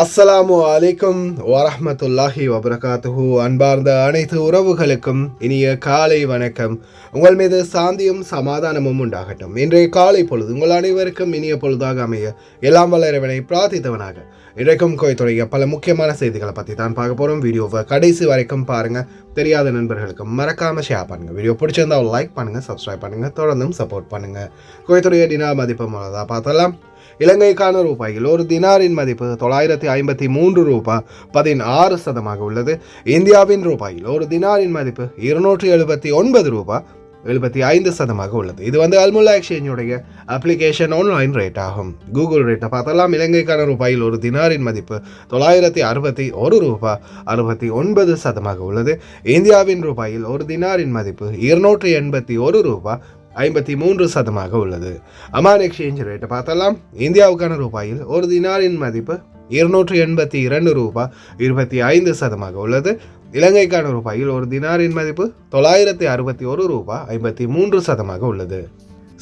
அஸ்ஸலாமு அலைக்கும் வரஹ்மத்துல்லாஹி வபரகாத்துஹு. அன்பார்ந்த அனைத்து உறவுகளுக்கும் இனிய காலை வணக்கம். உங்கள் மீது சாந்தியும் சமாதானமும் உண்டாகட்டும். இன்றைய காலை பொழுது உங்கள் அனைவருக்கும் இனிய பொழுதாக அமைய எல்லாம் வல்ல இறைவனை பிரார்த்தித்தவனாக இன்றைக்கும் கோயத்துடைய பல முக்கியமான செய்திகளை பற்றி தான் பார்க்க போகிறோம். வீடியோவை கடைசி வரைக்கும் பாருங்கள். தெரியாத நண்பர்களுக்கு மறக்காமல் ஷேர் பண்ணுங்கள். வீடியோ பிடிச்சிருந்தா லைக் பண்ணுங்கள், சப்ஸ்கிரைப் பண்ணுங்கள், தொடர்ந்தும் சப்போர்ட் பண்ணுங்கள். கோயத்துடைய டினார் மதிப்பு முதலாக பார்த்தலாம். இலங்கைக்கான ரூபாயில் ஒரு தினாரின் மதிப்பு 953 ரூபாய் 16 சதமாக உள்ளது. இந்தியாவின் ரூபாயில் ஒரு தினாரின் மதிப்பு 279 ரூபாய் 75 சதமாக உள்ளது. இது அல்முல்லா எக்ஸ்சேஞ்சுடைய அப்ளிகேஷன் ஆன்லைன் ரேட் ஆகும். கூகுள் ரேட்டை பார்த்தலாம். இலங்கைக்கான ரூபாயில் ஒரு தினாரின் மதிப்பு 961 ரூபாய் 69 சதமாக உள்ளது. இந்தியாவின் ரூபாயில் ஒரு தினாரின் மதிப்பு 281 ரூபாய் 53 சதமாக உள்ளது. அமான் எக்ஸ்சேஞ்ச் ரேட்டை பார்த்தலாம். இந்தியாவுக்கான ரூபாயில் ஒரு தினாரின் மதிப்பு 282 ரூபாய் 25 சதமாக உள்ளது. இலங்கைக்கான ரூபாயில் ஒரு தினாரின் மதிப்பு 961 ரூபாய் 53 சதமாக உள்ளது.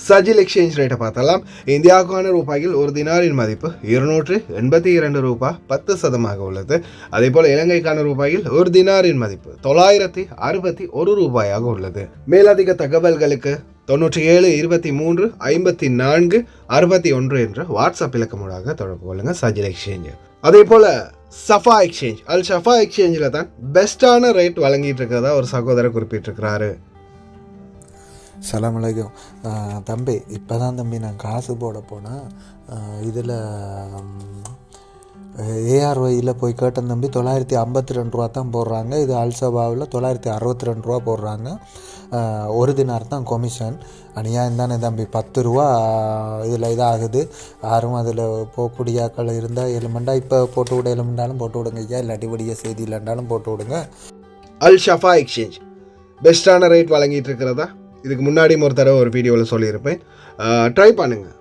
சஜில் எக்ஸ்சேஞ்ச் ரேட்டை பார்த்தலாம். இந்தியாவுக்கான ரூபாயில் ஒரு தினாரின் மதிப்பு 282 ரூபாய் 10 சதமாக உள்ளது. அதே போல இலங்கைக்கான ரூபாயில் ஒரு தினாரின் மதிப்பு 961 ரூபாயாக உள்ளது. மேலதிக தகவல்களுக்கு 97 23 54 61 என்ற வாட்ஸ்அப் இலக்கமூடாக தொடர்பு கொள்ளுங்க. சஜில் எக்ஸ்சேஞ்ச். அதே போல சஃபா எக்ஸ்சேஞ்ச், அல் ஷஃபா எக்ஸ்சேஞ்சில் தான் பெஸ்ட்டான ரேட் வழங்கிட்டு இருக்கிறதா ஒரு சகோதரர் குறிப்பிட்டிருக்கிறாரு. சலாம் அலைக்கும் தம்பி. இப்போ தான் தம்பி நான் காசு போட போனேன். இதில் ஏஆர்ஒயில் போய் கேட்டேன் தம்பி. 952 ரூபா தான் போடுறாங்க. இது அல்சபாவில் 962 ரூபா போடுறாங்க. ஒரு தினார் தான் கொமிஷன். அநியாயம் தானே தம்பி. 10 ரூபா இதில் இதாகுது. யாரும் அதில் போகக்கூடிய ஆக்கள் இருந்தால் எலுமெண்டா இப்போ போட்டு விட எலுமெண்டாலும் போட்டு விடுங்க ஐயா. இல்லாட்டி விடிய செய்தி இல்லைண்டாலும் போட்டு விடுங்க. அல் ஷஃபா எக்ஸ்சேஞ்ச் பெஸ்ட்டான ரேட் வழங்கிட்டு இருக்கிறதா இதுக்கு முன்னாடியும் ஒரு தடவை ஒரு வீடியோவில் சொல்லியிருப்பேன். ட்ரை பண்ணுங்கள்.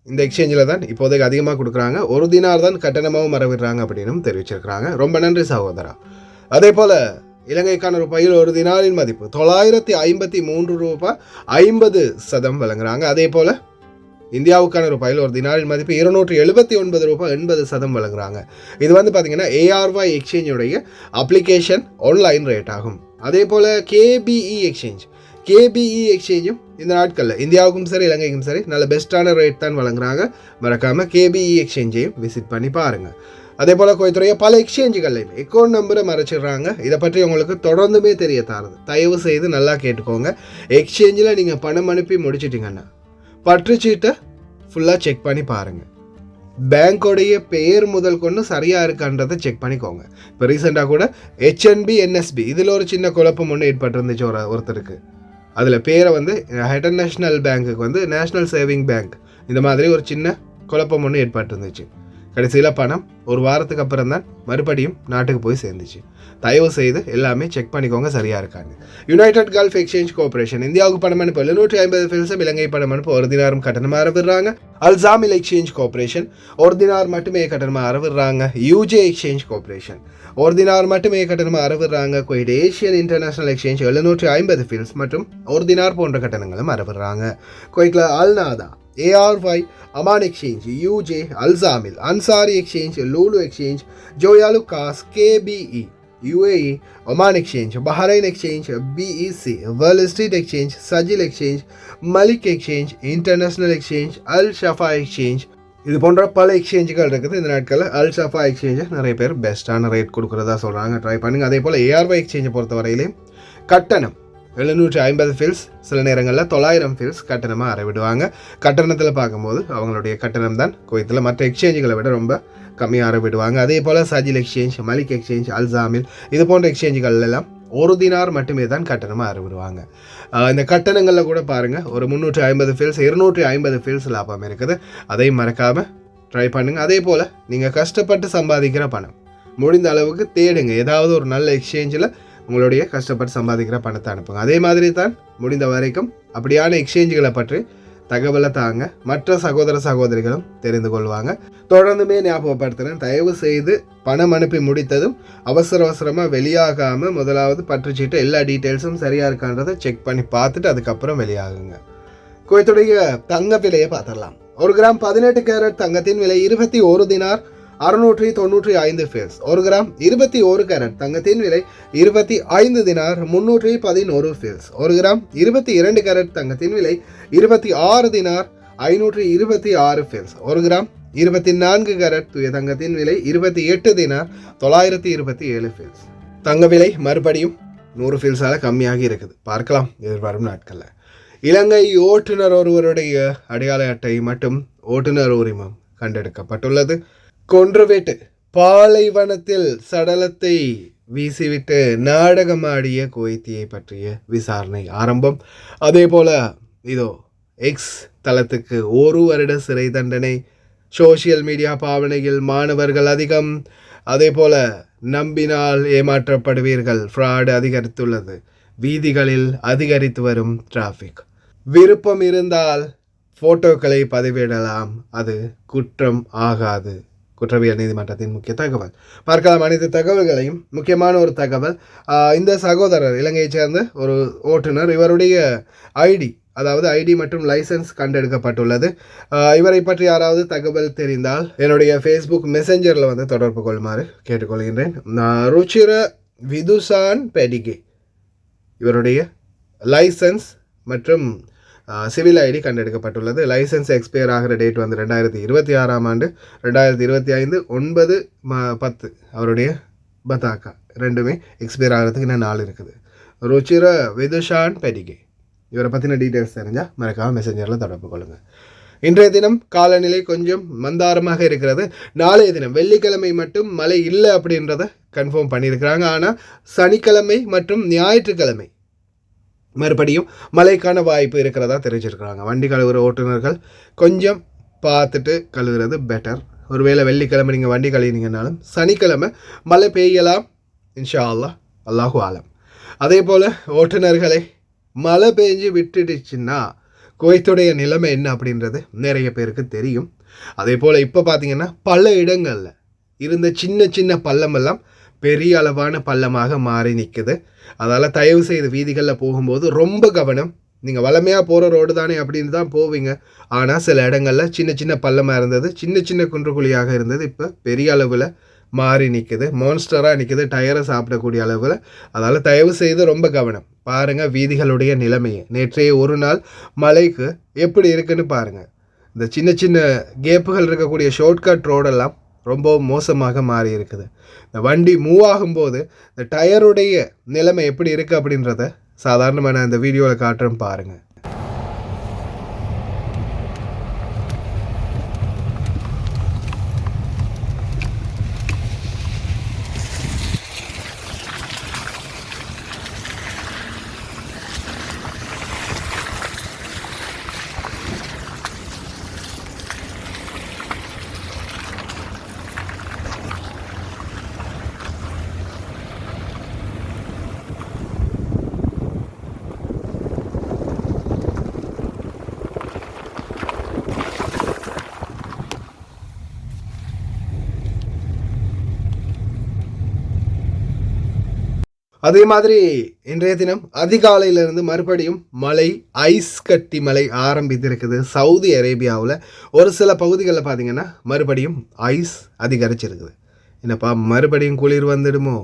இந்த எக்ஸ்சேஞ்சில் தான் இப்போதைக்கு அதிகமாக கொடுக்குறாங்க. ஒரு தினார் தான் கட்டணமாகவும் மறவிடுறாங்க அப்படின்னு தெரிவிச்சிருக்கிறாங்க. ரொம்ப நன்றி சகோதரா. அதே போல் இலங்கைக்கான ரூபாயில் ஒரு தினாரின் மதிப்பு 953 ரூபாய் 50 சதம் வழங்குறாங்க. அதே போல் இந்தியாவுக்கான ரூபாயில் ஒரு தினாரின் மதிப்பு 279 ரூபாய் 80 சதம் வழங்குறாங்க. இது பார்த்தீங்கன்னா ஏஆர்ஒய் எக்ஸ்சேஞ்சுடைய அப்ளிகேஷன் ஆன்லைன் ரேட் ஆகும். அதே போல் கேபிஇ எக்ஸ்சேஞ்சும் இந்த நாட்களில் இந்தியாவுக்கும் சரி இலங்கைக்கும் சரி நல்ல பெஸ்ட்டான ரேட் தான் வழங்குறாங்க. மறக்காமல் கேபிஇ எக்ஸ்சேஞ்சையும் விசிட் பண்ணி பாருங்கள். அதே போல் கோயத்துறைய பல எக்ஸ்சேஞ்சுகள்லையும் அக்கௌண்ட் நம்பரை மறைச்சிடுறாங்க. இதை பற்றி உங்களுக்கு தொடர்ந்துமே தெரிய தாருது. தயவு செய்து நல்லா கேட்டுக்கோங்க. எக்ஸ்சேஞ்சில் நீங்கள் பணம் அனுப்பி முடிச்சிட்டிங்கன்னா பற்றுச்சீட்டை ஃபுல்லாக செக் பண்ணி பாருங்கள். பேங்கோடைய பெயர் முதல் கொண்டு சரியாக இருக்கான்றதை செக் பண்ணிக்கோங்க. இப்போ ரீசெண்டாக கூட HNB NSB இதில் ஒரு சின்ன குழப்பம் ஒன்று ஏற்பட்டிருந்துச்சு ஒருத்தருக்கு. அதில் பேரை இன்டர்நேஷ்னல் பேங்க்குக்கு நேஷ்னல் சேவிங் பேங்க் இந்த மாதிரி ஒரு சின்ன குழப்பம் ஒன்று ஏற்பட்டிருந்துச்சு. கடைசியில் பணம் ஒரு வாரத்துக்கு அப்புறம் தான் மறுபடியும் நாட்டுக்கு போய் சேர்ந்துச்சு. தயவு செய்து எல்லாமே செக் பண்ணிக்கோங்க சரியாக இருக்காங்க. யுனைடெட் கல்ஃப் எக்ஸ்சேஞ்ச் கோஆபரேஷன் இந்தியாவுக்கு பணம் அனுப்ப 750 ஃபில்ஸும் இலங்கை பணம் அனுப்ப ஒரு தினாரும் கட்டணமாக அறவிடுறாங்க. அல்சாமில் எக்ஸ்சேஞ்ச் கோஆபரேஷன் ஒரு தினார் மட்டுமே கட்டணமாக அறவிடுறாங்க. யூஜே எக்ஸ்சேஞ்ச் கோஆபரேஷன் ஒரு தினார் மட்டுமே கட்டணமாக அறவிடுறாங்க. Kuwait Asian international exchange 750 fils மற்றும் ஒரு தினார் போன்ற கட்டணங்களும் அறவிடுறாங்க. குவைட்ல Al Nada, ARY, Aman exchange, UJ, Al Samil, Ansari exchange, Lulu exchange, Joyalukkas, KBE, UAE, Oman exchange, Bahrain exchange, BEC, world street exchange, Sajil exchange, Malik exchange, international exchange, Al Shafa exchange இது போன்ற பல எக்ஸ்சேஞ்சுகள் இருக்குது. இந்த நாட்களில் அல் ஷஃபா எக்ஸ்சேஞ்சை நிறைய பேர் பெஸ்ட்டான ரேட் கொடுக்குறதா சொல்கிறாங்க. ட்ரை பண்ணுங்கள். அதே போல் ஏஆர்ஒய் எக்ஸ்சேஞ்சை பொறுத்த வரையிலையும் கட்டணம் 750 ஃபில்ஸ், சில நேரங்களில் 900 ஃபில்ஸ் கட்டணமாக அறவிடுவாங்க. கட்டணத்தில் பார்க்கும்போது அவங்களுடைய கட்டணம் தான் குவைத்தில் மற்ற எக்ஸ்சேஞ்சுகளை விட ரொம்ப கம்மியாக அறவிடுவாங்க. அதே போல் சஜில் எக்ஸ்சேஞ்ச், மலிக் எக்ஸ்சேஞ்ச், அல்சாமில் இது போன்ற எக்ஸ்சேஞ்சுகள் எல்லாம் ஒரு தினார் மட்டுமே தான் கட்டணமாக அறவிடுவாங்க. இந்த கட்டணங்களில் கூட பாருங்கள் ஒரு 350 ஃபில்ஸ் 250 ஃபில்ஸ் லாபம் இருக்குது. அதையும் மறக்காமல் ட்ரை பண்ணுங்கள். அதே போல் நீங்கள் கஷ்டப்பட்டு சம்பாதிக்கிற பணம் முடிந்த அளவுக்கு தேடுங்க. ஏதாவது ஒரு நல்ல எக்ஸ்சேஞ்சில் உங்களுடைய கஷ்டப்பட்டு சம்பாதிக்கிற பணத்தை அனுப்புங்க. அதே மாதிரி தான் முடிந்த வரைக்கும் அப்படியான எக்ஸ்சேஞ்சுகளை பற்றி தகவலை தாங்க. மற்ற சகோதர சகோதரிகளும் தெரிந்து கொள்வாங்க. தொடர்ந்துமே ஞாபகப்படுத்துகிறேன். தயவு செய்து பணம் அனுப்பி முடித்ததும் அவசரமாக வெளியாகாமல் முதலாவது பற்றுச்சீட்டு எல்லா டீட்டெயில்ஸும் சரியாக இருக்கான்றதை செக் பண்ணி பார்த்துட்டு அதுக்கப்புறம் வெளியாகுங்க. குவைத்துடைய தங்க விலையை பார்த்துடலாம். 1 கிராம் 18 கேரட் தங்கத்தின் விலை 21 தினார் 695 ஃபேல்ஸ். 1 கிராம் 21 கேரட் தங்கத்தின் விலை 25 தினார் 311 ஃபேல்ஸ். 1 கிராம் 22 கேரட் தங்கத்தின் விலை 26 தினார் 526 ஃபேல்ஸ். 1 கிராம் 24 கேரட் தூய தங்கத்தின் விலை 28 தினார் 927 ஃபேல்ஸ். தங்க விலை மறுபடியும் 100 ஃபீல்ஸால் கம்மியாகி இருக்குது. பார்க்கலாம் எதிர்வரும் நாட்களில். இலங்கை ஓட்டுநர் ஒருவருடைய அடையாள அட்டை மற்றும் ஓட்டுநர் உரிமம் கண்டெடுக்கப்பட்டுள்ளது. கொன்றுவிட்டு பாலைவனத்தில் சடலத்தை வீசிவிட்டு நாடகமாடிய குவைத்தியை பற்றிய விசாரணை ஆரம்பம். அதே போல இதோ எக்ஸ் தளத்துக்கு 1 வருட சிறை தண்டனை. சோசியல் மீடியா பாவனையில் மாணவர்கள் அதிகம். அதே போல நம்பினால் ஏமாற்றப்படுவீர்கள். ஃப்ராடு அதிகரித்துள்ளது. வீதிகளில் அதிகரித்து வரும் டிராஃபிக். விருப்பம் இருந்தால் ஃபோட்டோக்களை பதிவிடலாம், அது குற்றம் ஆகாது. குற்றவியல் நீதிமன்றத்தின் முக்கிய தகவல். பார்க்கலாம் அனைத்து தகவல்களையும். முக்கியமான ஒரு தகவல், இந்த சகோதரர் இலங்கையைச் சேர்ந்த ஒரு ஓட்டுநர், இவருடைய ஐடி, அதாவது ஐடி மற்றும் லைசன்ஸ் கண்டெடுக்கப்பட்டுள்ளது. இவரை பற்றி யாராவது தகவல் தெரிந்தால் என்னுடைய ஃபேஸ்புக் மெசஞ்சரில் வந்து தொடர்பு கொள்ளுமாறு கேட்டுக்கொள்கின்றேன். ருச்சிர விதுசான் பெடிகே இவருடைய லைசன்ஸ் மற்றும் சிவில் ஐடி கண்டெடுக்கப்பட்டுள்ளது. லைசன்ஸ் எக்ஸ்பயர் ஆகிற டேட் வந்து 2026ஆம் ஆண்டு. 2025 9/10 அவருடைய பதாக்கா ரெண்டுமே எக்ஸ்பயர் ஆகிறதுக்கு இன்னும் 4 இருக்குது. ருச்சிர விதுஷான் பெடிகே இவரை பற்றின டீட்டெயில்ஸ் தெரிஞ்சால் மறக்காமல் மெசஞ்சரில் தொடர்பு கொள்ளுங்கள். இன்றைய தினம் காலநிலை கொஞ்சம் மந்தாரமாக இருக்கிறது. நாளைய தினம் வெள்ளிக்கிழமை மட்டும் மழை இல்லை அப்படின்றத கன்ஃபார்ம் பண்ணியிருக்கிறாங்க. ஆனால் சனிக்கிழமை மற்றும் ஞாயிற்றுக்கிழமை மறுபடியும் மழைக்கான வாய்ப்பு இருக்கிறதா தெரிஞ்சிருக்கிறாங்க. வண்டி கழுவுற ஓட்டுநர்கள் கொஞ்சம் பார்த்துட்டு கழுவுறது பெட்டர். ஒருவேளை வெள்ளிக்கிழமை நீங்கள் வண்டி கழுவினீங்கன்னாலும் சனிக்கிழமை மழை பெய்யலாம். இன்ஷா அல்லாஹ், அல்லாஹு ஆலம். அதே போல் ஓட்டுநர்களை மழை பெஞ்சு விட்டுடுச்சுன்னா குவைத்துடைய நிலைமை என்ன அப்படின்றது நிறைய பேருக்கு தெரியும். அதே போல் இப்போ பார்த்தீங்கன்னா பல இடங்களில் இருந்த சின்ன சின்ன பள்ளமெல்லாம் பெரிய அளவான பள்ளமாக மாறி நிற்குது. அதால் தயவு செய்து வீதிகளில் போகும்போது ரொம்ப கவனம். நீங்கள் வளமையாக போகிற ரோடு தானே அப்படின்னு தான் போவீங்க. ஆனால் சில இடங்களில் சின்ன சின்ன பள்ளமாக இருந்தது, சின்ன சின்ன குன்றுக்குழியாக இருந்தது, இப்போ பெரிய அளவில் மாறி நிற்குது, மான்ஸ்டராக நிற்குது, டயரை சாப்பிடக்கூடிய அளவில். அதால் தயவு செய்து ரொம்ப கவனம். பாருங்கள் வீதிகளுடைய நிலைமையை. நேற்றைய ஒரு நாள் மழைக்கு எப்படி இருக்குன்னு பாருங்கள். இந்த சின்ன சின்ன கேப்புகள் இருக்கக்கூடிய ஷார்ட்கட் ரோடெல்லாம் ரொம்ப மோசமாக மாறி இருக்குது. இந்த வண்டி மூவ் ஆகும்போது இந்த டயருடைய நிலைமை எப்படி இருக்குது அப்படின்றத சாதாரணமாக இந்த வீடியோவில் காட்டுறேன் பாருங்கள். அதே மாதிரி இன்றைய தினம் அதிகாலையிலிருந்து மறுபடியும் மழை, ஐஸ் கட்டி மழை ஆரம்பித்திருக்குது. சவுதி அரேபியாவில் ஒரு சில பகுதிகளில் பார்த்தீங்கன்னா மறுபடியும் ஐஸ் அதிகரிச்சிருக்குது. என்னப்பா மறுபடியும் குளிர் வந்துடுமோ?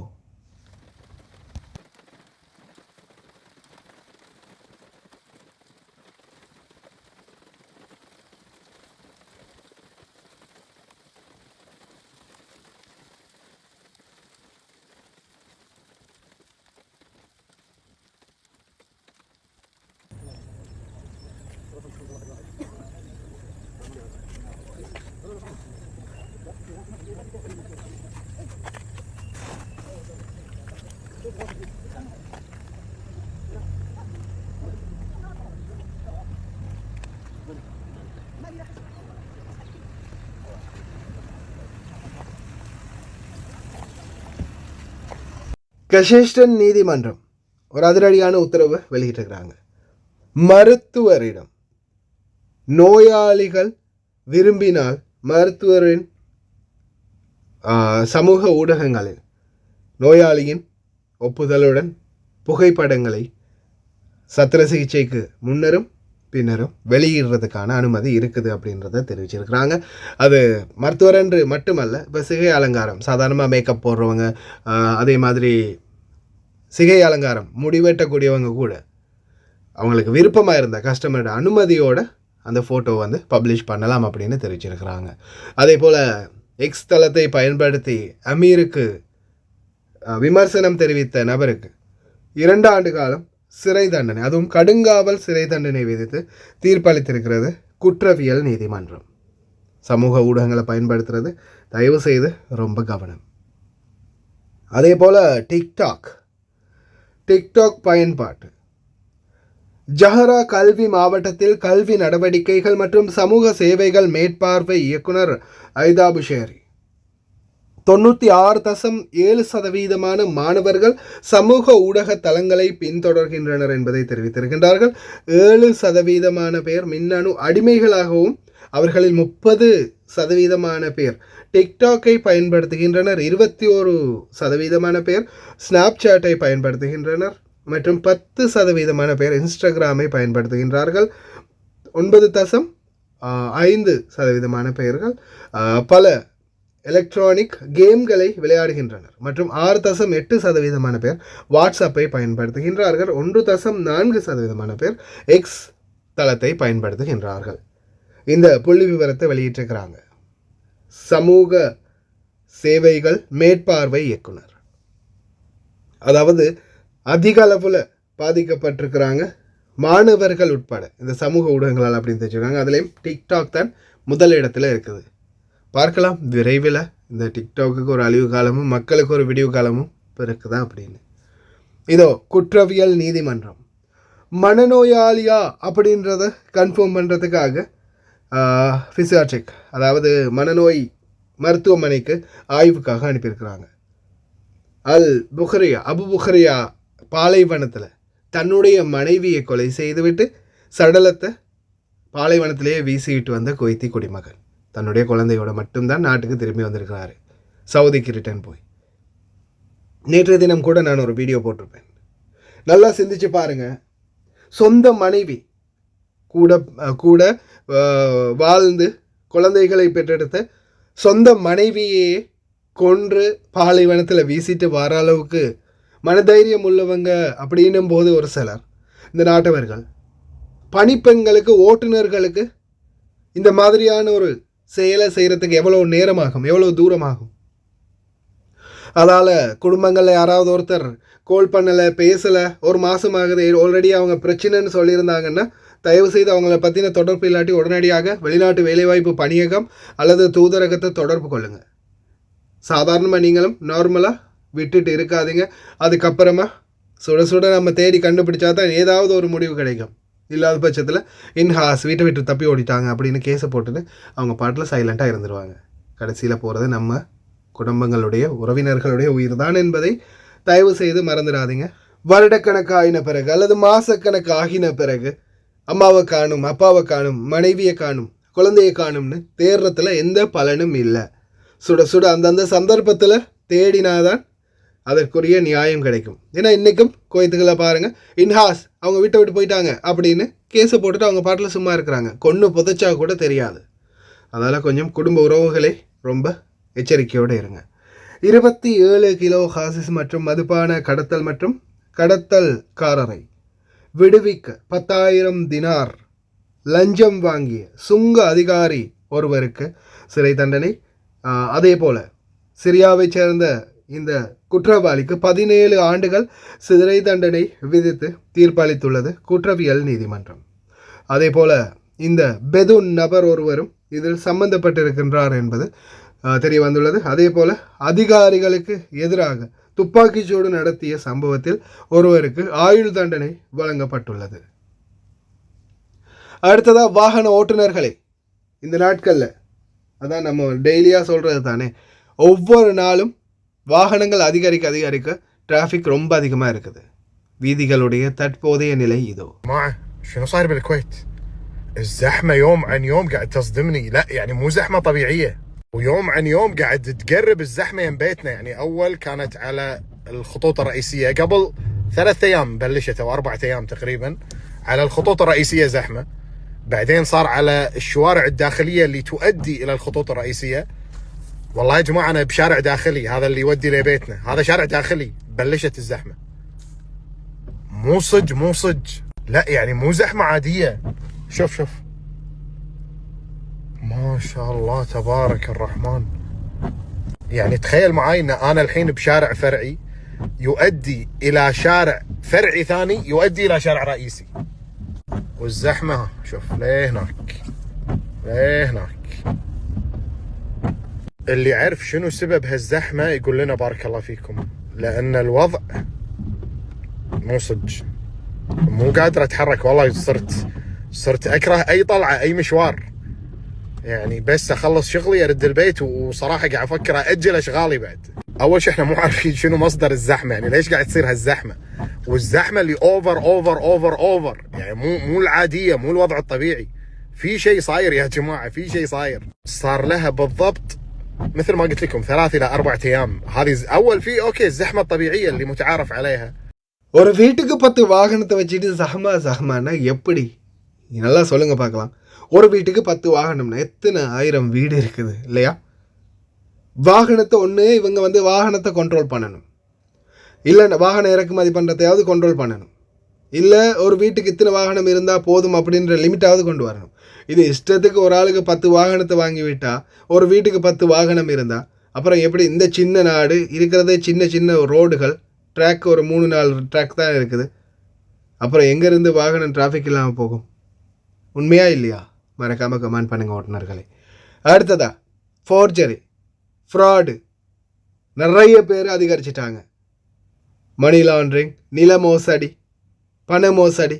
கஷேஷ்டன் நீதிமன்றம் ஒரு அதிரடியான உத்தரவு வெளியிட்டிருக்கிறாங்க. மருத்துவரிடம் நோயாளிகள் விரும்பினால் மருத்துவரின் சமூக ஊடகங்களில் நோயாளியின் ஒப்புதலுடன் புகைப்படங்களை சத்திர சிகிச்சைக்கு முன்னரும் பின்னரும் வெளியிடுறதுக்கான அனுமதி இருக்குது அப்படின்றத தெரிவிச்சிருக்கிறாங்க. அது மருத்துவர் என்று மட்டுமல்ல, இப்போ சிகை அலங்காரம் சாதாரணமாக மேக்கப் போடுறவங்க, அதே மாதிரி சிகை அலங்காரம் முடிவெட்டக்கூடியவங்க கூட அவங்களுக்கு விருப்பமாக இருந்த கஸ்டமரோட அனுமதியோடு அந்த ஃபோட்டோ வந்து பப்ளிஷ் பண்ணலாம் அப்படின்னு தெரிவிச்சிருக்கிறாங்க. அதே போல் எக்ஸ் தளத்தை பயன்படுத்தி அமீருக்கு விமர்சனம் தெரிவித்த நபருக்கு 2 ஆண்டு காலம் சிறை தண்டனை, அதுவும் கடுங்காவல் சிறை தண்டனை விதித்து தீர்ப்பளித்திருக்கிறது குற்றவியல் நீதிமன்றம். சமூக ஊடகங்களை பயன்படுத்துறது தயவு செய்து ரொம்ப கவனம். அதே போல் டிக்டாக் பயன்பாட்டு ஜஹரா கல்வி மாவட்டத்தில் கல்வி நடவடிக்கைகள் மற்றும் சமூக சேவைகள் மேற்பார்வை இயக்குனர் ஐதாபு ஷேரி 96.7% மாணவர்கள் சமூக ஊடக தளங்களை பின்தொடர்கின்றனர் என்பதை தெரிவித்திருக்கின்றார்கள். 7% பேர் மின்னணு அடிமைகளாகவும் அவர்களில் 30% பேர் டிக்டாக்கை பயன்படுத்துகின்றனர். 21% பேர் ஸ்னாப்சாட்டை பயன்படுத்துகின்றனர் மற்றும் 10% பேர் இன்ஸ்டாகிராமை பயன்படுத்துகின்றார்கள். 9.5% பேர்கள் பல எலக்ட்ரானிக் கேம்களை விளையாடுகின்றனர் மற்றும் 6.8% பேர் வாட்ஸ்அப்பை பயன்படுத்துகின்றார்கள். 1.4% பேர் எக்ஸ் தளத்தை பயன்படுத்துகின்றார்கள். இந்த புள்ளி விவரத்தை வெளியிட்டிருக்கிறாங்க சமூக சேவைகள் மேற்பார்வை இயக்குனர். அதாவது அதிக அளவில் பாதிக்கப்பட்டிருக்கிறாங்க மாணவர்கள் உட்பட இந்த சமூக ஊடகங்களால் அப்படின்னு தெரிஞ்சுக்கிறாங்க. அதுலேயும் டிக்டாக் தான் முதல் இடத்துல இருக்குது. பார்க்கலாம் விரைவில் இந்த டிக்டாக்கு ஒரு அழிவு காலமும் மக்களுக்கு ஒரு விடிவு காலமும் இருக்குதான் அப்படின்னு. இதோ குற்றவியல் நீதிமன்றம் மனநோயாளியா அப்படின்றத கன்ஃபார்ம் பண்ணுறதுக்காக ஃபிசியாட்ரிக், அதாவது மனநோய் மருத்துவமனைக்கு ஆய்வுக்காக அனுப்பியிருக்கிறாங்க. அபு புஹரியா பாலைவனத்தில் தன்னுடைய மனைவியை கொலை செய்துவிட்டு சடலத்தை பாலைவனத்திலேயே வீசிவிட்டு வந்த குவைத்தி குடிமகன் தன்னுடைய குழந்தையோட மட்டும்தான் நாட்டுக்கு திரும்பி வந்திருக்கிறாரு, சவுதிக்கு ரிட்டர்ன் போய். நேற்றைய தினம் கூட நான் ஒரு வீடியோ போட்டிருப்பேன். நல்லா சிந்திச்சு பாருங்கள். சொந்த மனைவி கூட வாழ்ந்து குழந்தைகளை பெற்றெடுத்த சொந்த மனைவியே கொன்று பாலைவனத்தில் வீசிட்டு வர அளவுக்கு மனதைரியம் உள்ளவங்க அப்படின்னும் போது ஒரு சிலர் இந்த நாட்டவர்கள் பணிப்பெண்களுக்கு ஓட்டுநர்களுக்கு இந்த மாதிரியான ஒரு செயலை செய்கிறதுக்கு எவ்வளோ நேரமாகும், எவ்வளோ தூரமாகும். அதால் குடும்பங்களில் யாராவது ஒருத்தர் கோல் பண்ணலை, பேசலை, ஒரு மாதம் ஆகுது, ஆல்ரெடி அவங்க பிரச்சனைன்னு சொல்லியிருந்தாங்கன்னா தயவு செய்து அவங்கள பற்றின தொடர்பு இல்லாட்டி உடனடியாக வெளிநாட்டு வேலைவாய்ப்பு பணியகம் அல்லது தூதரகத்தை தொடர்பு கொள்ளுங்கள். சாதாரணமாக நீங்களும் நார்மலாக விட்டுட்டு இருக்காதீங்க. அதுக்கப்புறமா சுட சுட நம்ம தேடி கண்டுபிடிச்சா தான் ஏதாவது ஒரு முடிவு கிடைக்கும். இல்லாத பட்சத்தில் இன்ஹாஸ் வீட்டை விட்டு தப்பி ஓடிட்டாங்க அப்படின்னு கேஸை போட்டுட்டு அவங்க பாட்டில் சைலண்ட்டாக இருந்துருவாங்க. கடைசியில் போகிறது நம்ம குடும்பங்களுடைய உறவினர்களுடைய உயிர் தான் என்பதை தயவு செய்து மறந்துடாதீங்க. வருடக்கணக்காகின பிறகு அல்லது மாதக்கணக்கு ஆகின பிறகு அம்மாவை காணும், அப்பாவை காணும், மனைவியை காணும், குழந்தையை காணும்னு தேடுறதுல எந்த பலனும் இல்லை. சுட சுட அந்தந்த சந்தர்ப்பத்தில் தேடினாதான் அதற்குரிய நியாயம் கிடைக்கும். ஏன்னா இன்றைக்கும் கோயத்துக்களை பாருங்கள், இன்ஹாஸ் அவங்க வீட்டை விட்டு போயிட்டாங்க அப்படின்னு கேஸை போட்டுட்டு அவங்க பாட்டில் சும்மா இருக்கிறாங்க. கொன்று புதைச்சா கூட தெரியாது. அதனால் கொஞ்சம் குடும்ப உறவுகளை ரொம்ப எச்சரிக்கையோடு இருங்க. 27 கிலோ ஹாசிஸ் மற்றும் மதுபான கடத்தல் மற்றும் கடத்தல்காரரை விடுவிக்க 10,000 தினார் லஞ்சம் வாங்கிய சுங்க அதிகாரி ஒருவருக்கு சிறை தண்டனை. அதே போல் சிரியாவைச் சேர்ந்த இந்த குற்றவாளிக்கு 17 ஆண்டுகள் சிறை தண்டனை விதித்து தீர்ப்பளித்துள்ளது குற்றவியல் நீதிமன்றம். அதே போல் இந்த பெதுன் நபர் ஒருவரும் இதில் சம்பந்தப்பட்டிருக்கின்றார் என்பது தெரிய வந்துள்ளது. அதே போல் அதிகாரிகளுக்கு எதிராக துப்பாக்கிச்சூடு நடத்திய சம்பவத்தில் ஒருவருக்கு ஆயுள் தண்டனை வழங்கப்பட்டுள்ளது. அடுத்ததாக வாகன ஓட்டுநர்களே, இந்த நாட்களில் அதான் நம்ம டெய்லியாக சொல்கிறது தானே, ஒவ்வொரு நாளும் வாகனங்கள் அதிகரிக்க டிராஃபிக் ரொம்ப அதிகமாக இருக்குது. வீதிகளுடைய தற்போதைய நிலை இதோ. شنو صاير بالكويت؟ الزحمة يوم عن يوم قاعد تصدمني. لا يعني مو زحمة طبيعية، ويوم عن يوم قاعد تقرب الزحمة يم بيتنا. يعني أول كانت على الخطوط الرئيسية قبل 3 أيام بلشت أو 4 أيام تقريبا على الخطوط الرئيسية زحمة. بعدين صار على الشوارع الداخلية اللي تؤدي إلى الخطوط الرئيسية. والله يا جماعة أنا بشارع داخلي، هذا اللي يودي لبيتنا، هذا شارع داخلي بلشت الزحمة. مو صج لا يعني مو زحمة عادية. شوف ما شاء الله تبارك الرحمن. يعني تخيل معاي ان انا الحين بشارع فرعي يؤدي الى شارع فرعي ثاني يؤدي الى شارع رئيسي، والزحمة شوف ليه هناك. اللي يعرف شنو سبب هالزحمة يقول لنا بارك الله فيكم، لان الوضع مو صج، مو قادر اتحرك. والله صرت اكره اي طلعة اي مشوار، يعني بس اخلص شغلي ارد البيت، وصراحة قاعد افكر اجل اشغالي بعد. اول شيء احنا مو عارفين شنو مصدر الزحمة، يعني ليش قاعد تصير هالزحمة، والزحمة اللي اوفر يعني مو العادية، مو الوضع الطبيعي. في شيء صاير يا جماعة، في شيء صار لها بالضبط مثل ما قلت لكم 3 إلى 4 أيام. هذه أول في أوكي الزحمة الطبيعية اللي متعارف عليها. ஒரு வீட்டுக்கு 10 வாகனத்தை வச்சுட்டு சஹமானா எப்படி? நல்லா சொல்லுங்க பார்க்கலாம். ஒரு வீட்டுக்கு 10 வாகனம்னா எத்தனை ஆயிரம் வீடு இருக்குது இல்லையா? வாகனத்தை ஒன்று இவங்க வந்து வாகனத்தை கண்ட்ரோல் பண்ணணும், இல்லை வாகனம் இறக்குமதி பண்ணுறதையாவது கண்ட்ரோல் பண்ணணும், இல்லை ஒரு வீட்டுக்கு இத்தனை வாகனம் இருந்தால் போதும் அப்படின்ற லிமிட்டாவது கொண்டு வரணும். இது இஷ்டத்துக்கு ஒரு ஆளுக்கு 10 வாகனத்தை வாங்கி விட்டால் ஒரு வீட்டுக்கு 10 வாகனம் இருந்தால் அப்புறம் எப்படி? இந்த சின்ன நாடு இருக்கிறதே சின்ன ரோடுகள், ட்ராக் ஒரு 3-4 ட்ராக் தான் இருக்குது. அப்புறம் எங்கேருந்து வாகனம் டிராஃபிக் இல்லாமல் போகும்? உண்மையா இல்லையா? மறக்காமல் கமெண்ட் பண்ணுங்கள் ஓட்டுநர்களே. அடுத்ததா ஃபோர்ஜரி, ஃப்ராடு நிறைய பேர் அதிகரிச்சிட்டாங்க. மணி லாண்ட்ரிங், நில மோசடி, பண மோசடி,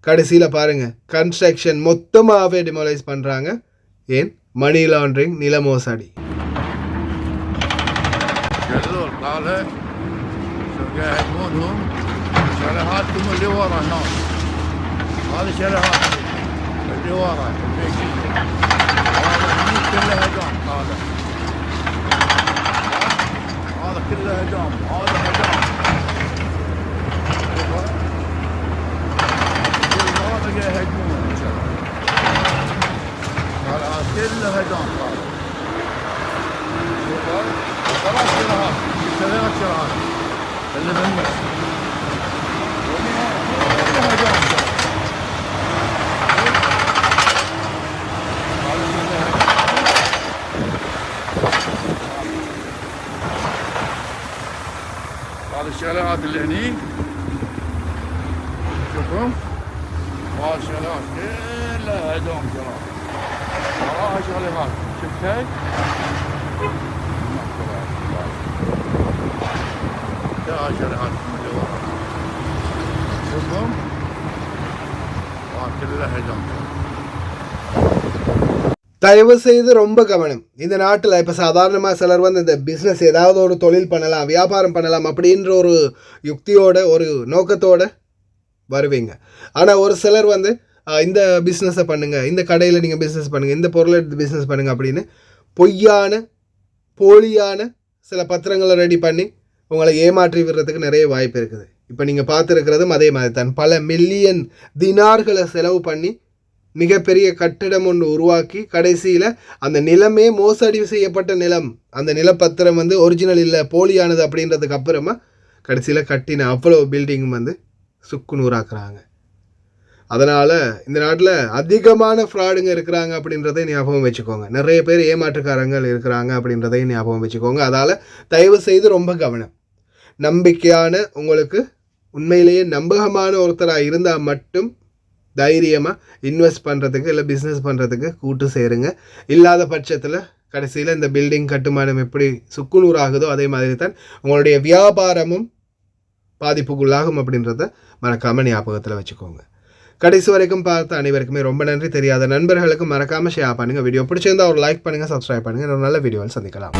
கடைசியில் பாருங்கள் கன்ஸ்ட்ரக்ஷன் மொத்தமாகவே டிமாலைஸ் பண்ணுறாங்க. ஏன்? மணி லாண்ட்ரிங், நில மோசடி. يهدمونهم شاليهاتكم اللي ورا هناك، هذه شاليهات اللي ورا البيت، هذا كله هدام، هذا كله هدام، هذا هدام، كل هذا يهدمون شاليهات كله هدام. خلاص شاليهات 3 شاليهات اللي بالنص هذه الشاليهات اللي هني شوفهم، هذه الشاليهات كلها هدوم شاليهات، وراها شاليهات شفت هاي شاليهات اللي ورا شوفهم كلها هدوم. தயவு செய்து ரொம்ப கவனம். இந்த நாட்டில் இப்போ சாதாரணமாக சிலர் வந்து இந்த பிஸ்னஸ் ஏதாவது ஒரு தொழில் பண்ணலாம், வியாபாரம் பண்ணலாம் அப்படின்ற ஒரு யுக்தியோட ஒரு நோக்கத்தோடு வருவீங்க. ஆனால் ஒரு சிலர் வந்து இந்த பிஸ்னஸை பண்ணுங்கள், இந்த கடையில் நீங்கள் பிஸ்னஸ் பண்ணுங்கள், இந்த பொருளை எடுத்து பிஸ்னஸ் பண்ணுங்கள் அப்படின்னு பொய்யான போலியான சில பத்திரங்களை ரெடி பண்ணி உங்களை ஏமாற்றி விடுறதுக்கு நிறைய வாய்ப்பு இருக்குது. இப்போ நீங்கள் பார்த்துருக்கிறதும் அதே மாதிரி தான். பல மில்லியன் தினார்களை செலவு பண்ணி மிகப்பெரிய கட்டிடம் ஒன்று உருவாக்கி கடைசியில் அந்த நிலமே மோசடி செய்யப்பட்ட நிலம், அந்த நிலப்பத்திரம் வந்து ஒரிஜினல் இல்லை போலியானது அப்படின்றதுக்கு அப்புறமா கடைசியில் கட்டின அவ்வளோ பில்டிங் வந்து சுக்குநூறாக்குறாங்க. அதனால் இந்த நாட்டில் அதிகமான ஃப்ராடுங்க இருக்கிறாங்க அப்படின்றதை ஞாபகம் வச்சுக்கோங்க. நிறைய பேர் ஏமாற்றுக்காரங்கள் இருக்கிறாங்க அப்படின்றதை ஞாபகம் வச்சுக்கோங்க. அதால் தயவு செய்து ரொம்ப கவனம். நம்பிக்கையான உங்களுக்கு உண்மையிலேயே நம்பகமான ஒருத்தராக இருந்தால் மட்டும் தைரியமாக இன்வெஸ்ட் பண்ணுறதுக்கு இல்லை பிஸ்னஸ் பண்ணுறதுக்கு கூட்டு சேருங்க. இல்லாத பட்சத்தில் கடைசியில் இந்த பில்டிங் கட்டுமானம் எப்படி சுக்குநூறாகுதோ அதே மாதிரி தான் உங்களுடைய வியாபாரமும் பாதிப்புக்குள்ளாகும் அப்படின்றத மறக்காமல் ஞாபகத்தில் வச்சுக்கோங்க. கடைசி வரைக்கும் பார்த்த அனைவருக்குமே ரொம்ப நன்றி. தெரியாத நண்பர்களுக்கு மறக்காமல் ஷேர் பண்ணுங்கள். வீடியோ பிடிச்சிருந்தால் ஒரு லைக் பண்ணுங்கள், சப்ஸ்கிரைப் பண்ணுங்கள். ஒரு நல்ல வீடியோவில் சந்திக்கலாம்.